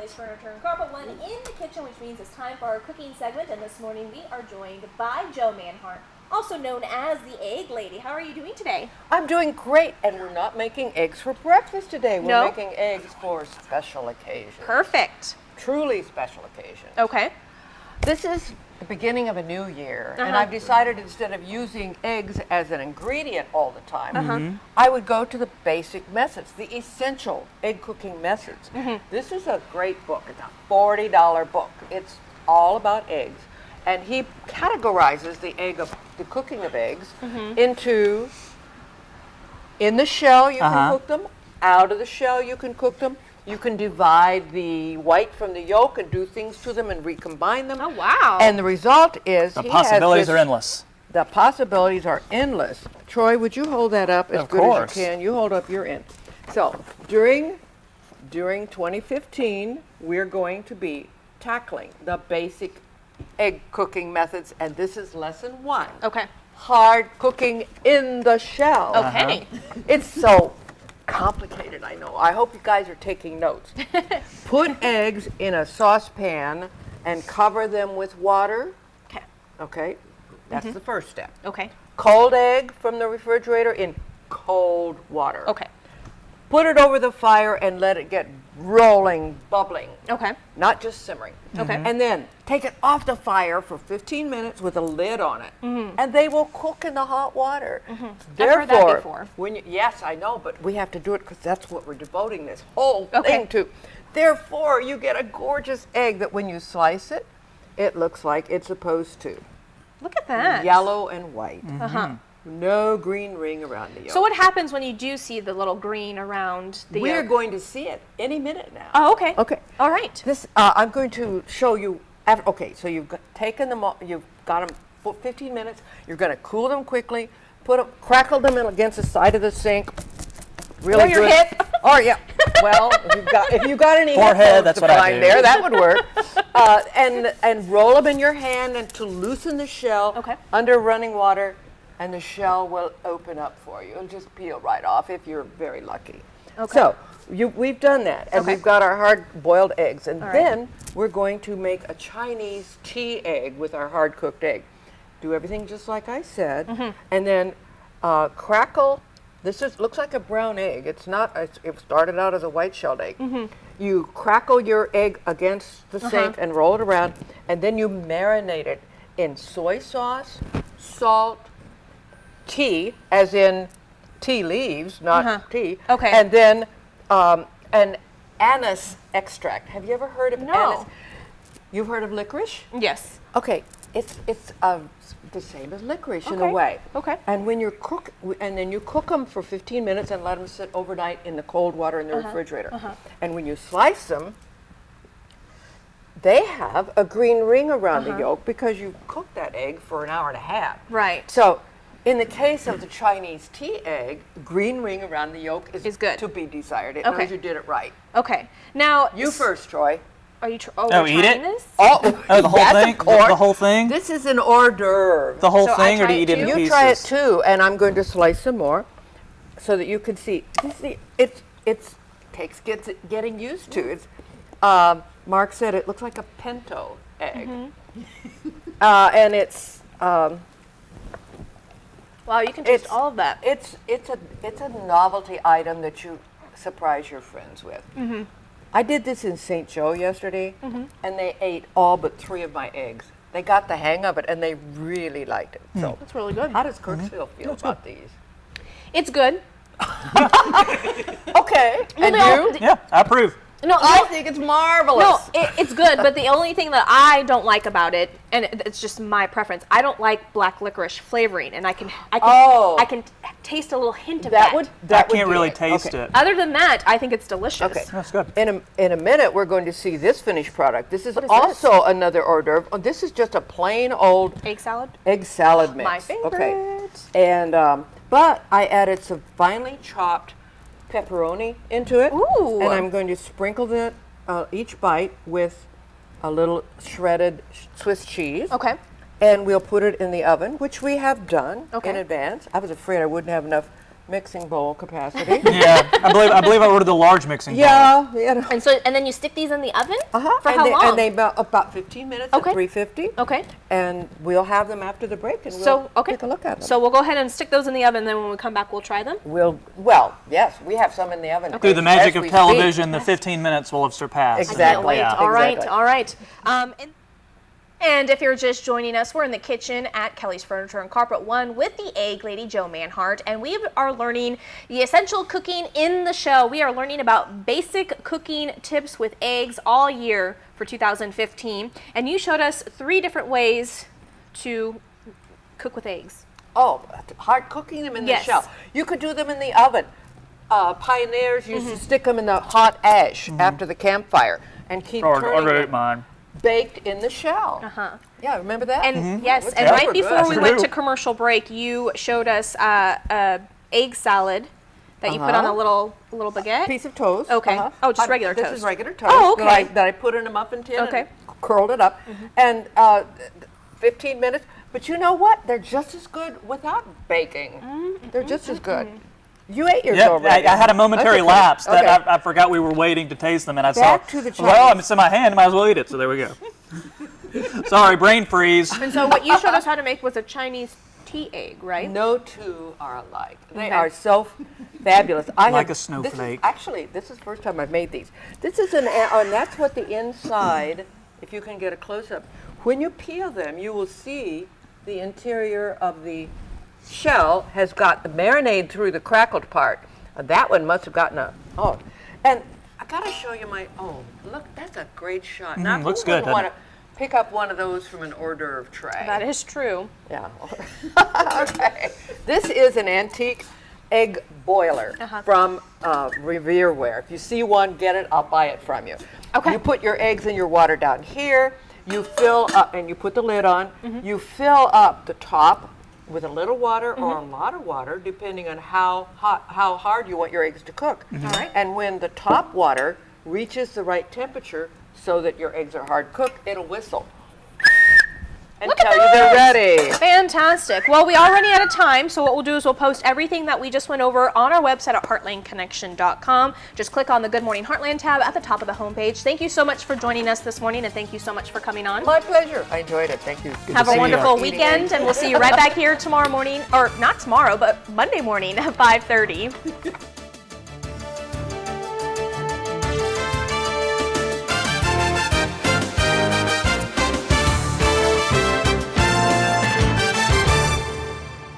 Joy's Furniture and Carpet One in the kitchen, which means it's time for our cooking segment. And this morning we are joined by Jo Manhart, also known as the Egg Lady. How are you doing today? I'm doing great, and we're not making eggs for breakfast today. We're making eggs for special occasions. Perfect. Truly special occasions. Okay. This is the beginning of a new year, and I've decided instead of using eggs as an ingredient all the time, I would go to the basic methods, the essential egg cooking methods. This is a great book. It's a $40 book. It's all about eggs. And he categorizes the cooking of eggs into, in the shell you can cook them, out of the shell you can cook them. You can divide the white from the yolk and do things to them and recombine them. Oh, wow. And the result is The possibilities are endless. The possibilities are endless. Troy, would you hold that up as Of good course. as you can? You hold up your end. So during 2015, we're going to be tackling the basic egg cooking methods, and this is lesson 1. Okay. Hard cooking in the shell. Okay. It's so complicated, I know. I hope you guys are taking notes. Put eggs in a saucepan and cover them with water. Okay. Okay, that's the first step. Okay. Cold egg from the refrigerator in cold water. Okay. Put it over the fire and let it get rolling, bubbling. Okay. Not just simmering. Okay. And then take it off the fire for 15 minutes with a lid on it. And they will cook in the hot water. I've heard that before. Yes, I know, but we have to do it because that's what we're devoting this whole thing to. Therefore, you get a gorgeous egg that when you slice it, it looks like it's supposed to. Look at that. Yellow and white. No green ring around the yolk. So what happens when you do see the little green around the We're yolk? going to see it any minute now. Oh, okay. Okay. All right. This I'm going to show you. Okay, so you've taken them. You've got them for 15 minutes. You're going to cool them quickly. Crackle them in against the side of the sink. Really Or your good. hip. Or yeah. Well, if you've got any Forehead, headphones that's to what I find do. there, that would work. And roll them in your hand and to loosen the shell under running water, and the shell will open up for you. It'll just peel right off if you're very lucky. Okay. So we've done that, and we've got our hard-boiled eggs, and then we're going to make a Chinese tea egg with our hard-cooked egg. Do everything just like I said, and then crackle. This looks like a brown egg. It's not. It started out as a white-shelled egg. You crackle your egg against the sink and roll it around, and then you marinate it in soy sauce, salt, tea, as in tea leaves, not tea. Okay. And then an anise extract. Have you ever heard of anise? You've heard of licorice? Yes. Okay, it's the same as licorice in a way. Okay. And when you then you cook them for 15 minutes and let them sit overnight in the cold water in the refrigerator. And when you slice them, they have a green ring around the yolk because you cooked that egg for an hour and a half. Right. So in the case of the Chinese tea egg, green ring around the yolk is good. to be desired. It Okay. knows you did it right. Okay. Now You first, Troy. Are you? Oh, we're eat trying it? this? Oh, the whole yes, thing? of course. The whole thing? This is an hors d'oeuvre. The whole So I thing, or try do you it eat it in too? You pieces? try it too, and I'm going to slice some more so that you can see. It takes getting used to. It's Mark said it looks like a pinto egg, and it's Wow, you can taste all of that. it's a novelty item that you surprise your friends with. I did this in St. Joe yesterday, and they ate all but 3 of my eggs. They got the hang of it, and they really liked it. So, That's really good. how does Kirksville feel about these? It's good. Okay, and no, you? Yeah, I approve. No, I think it's marvelous. No, it's good, but the only thing that I don't like about it, and it's just my preference, I don't like black licorice flavoring, and I can taste a little hint of that. I can't really taste it. Other than that, I think it's delicious. Okay. That's good. In a minute, we're going to see this finished product. This is What is also another hors d'oeuvre. Oh, this is just a plain old Egg salad. egg salad mix. My favorite. Okay. And but I added some finely chopped pepperoni into it. Ooh. And I'm going to sprinkle that each bite with a little shredded Swiss cheese. Okay. And we'll put it in the oven, which we have done Okay. in advance. I was afraid I wouldn't have enough mixing bowl capacity. Yeah, I believe I ordered the large mixing bowl. Yeah, you know. And then you stick these in the oven Uh-huh. for and how they, long? And they about 15 minutes Okay. at 350. Okay. And we'll have them after the break, and we'll So okay. take a look at them. So we'll go ahead and stick those in the oven. Then when we come back, we'll try them. Yes, we have some in the oven. Through the magic as of we television, the 15 minutes will have surpassed. Exactly. Can't wait. Yeah. All right. Exactly. All right. And if you're just joining us, we're in the kitchen at Kelly's Furniture and Carpet One with the Egg Lady, Jo Manhart, and we are learning the essential cooking in the show. We are learning about basic cooking tips with eggs all year for 2015, and you showed us 3 different ways to cook with eggs. Oh, hard cooking them in Yes. the shell. You could do them in the oven. Pioneers used to stick them in the hot ash after the campfire and keep turning them. mine. Baked in the shell. Yeah, remember that? And yes, That's and right super before good. we went to commercial break, you showed us egg salad that you put on a little baguette. Piece of toast. Okay. Oh, just regular This toast. is regular toast. Oh, okay. That I put in a muffin tin. Okay. And curled it up, and 15 minutes. But you know what? They're just as good without baking. They're just as good. You ate yours Yep, already. I had a momentary Okay. lapse that Okay. I forgot we were waiting to taste them, and I Back saw, to the well, Chinese. it's in my hand, might as well eat it, so there we go. Sorry, brain freeze. And so what you showed us how to make was a Chinese tea egg, right? No two are alike. They Okay. are so fabulous. Like a This snowflake. is the first time I've made these. This is and that's what the inside, if you can get a close-up, when you peel them, you will see the interior of the shell has got the marinade through the crackled part. That one must have gotten and I gotta show you look, that's a great shot. Now, looks who good, wouldn't doesn't want to pick up one of those from an hors d'oeuvre tray? That is true. Yeah. Okay. This is an antique egg boiler from Revereware. If you see one, get it. I'll buy it from you. Okay. You put your eggs and your water down here. You fill up, and you put the lid on. You fill up the top with a little water or a lot of water, depending on how hard you want your eggs to cook. All right. And when the top water reaches the right temperature, so that your eggs are hard cooked, it'll whistle and Look at tell you they're ready. Fantastic. Well, we are running out of time, so what we'll do is we'll post everything that we just went over on our website at heartlandconnection.com. Just click on the Good Morning Heartland tab at the top of the homepage. Thank you so much for joining us this morning, and thank you so much for coming on. My pleasure. I enjoyed it. Thank you. Have a see you. wonderful Eating weekend, eggs. and we'll see you right back here tomorrow morning, or not tomorrow, but Monday morning at 5:30.